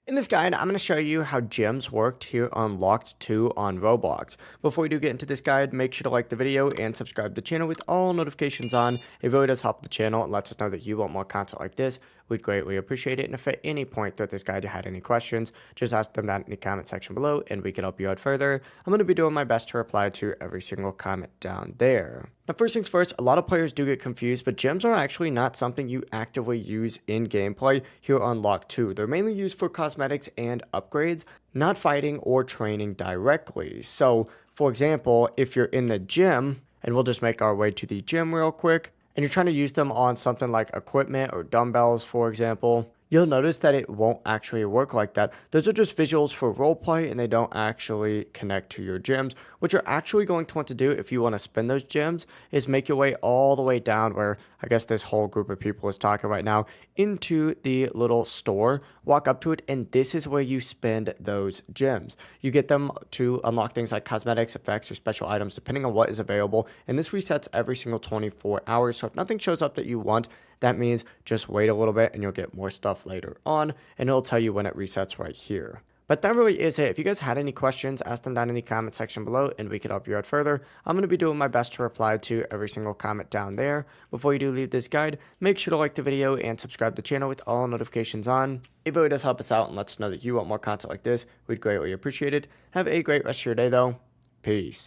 In this guide, I'm going to show you how gyms worked here on Locked 2 on Roblox. Before we do get into this guide, make sure to like the video and subscribe to the channel with all notifications on. It really does help the channel and lets us know that you want more content like this. We'd greatly appreciate it. And if at any point throughout this guide you had any questions, just ask them down in the comment section below and we can help you out further. I'm going to be doing my best to reply to every single comment down there. Now, first things first, a lot of players do get confused, but gyms are actually not something you actively use in gameplay here on Lock 2. They're mainly used for cosmetics and upgrades, not fighting or training directly. So, for example, if you're in the gym, and we'll just make our way to the gym real quick, and you're trying to use them on something like equipment or dumbbells, for example, you'll notice that it won't actually work like that. Those are just visuals for roleplay and they don't actually connect to your gyms. What you're actually going to want to do if you want to spin those gyms is make your way all the way down where I guess this whole group of people is talking right now into the little store, walk up to it, and this is where you spend those gyms. You get them to unlock things like cosmetics, effects, or special items depending on what is available, and this resets every single 24 hours. So if nothing shows up that you want, that means just wait a little bit and you'll get more stuff later on, and it'll tell you when it resets right here. But that really is it. If you guys had any questions, ask them down in the comment section below and we can help you out further. I'm going to be doing my best to reply to every single comment down there. Before you do leave this guide, make sure to like the video and subscribe to the channel with all notifications on. It really does help us out and lets us know that you want more content like this. We'd greatly appreciate it. Have a great rest of your day though. Peace.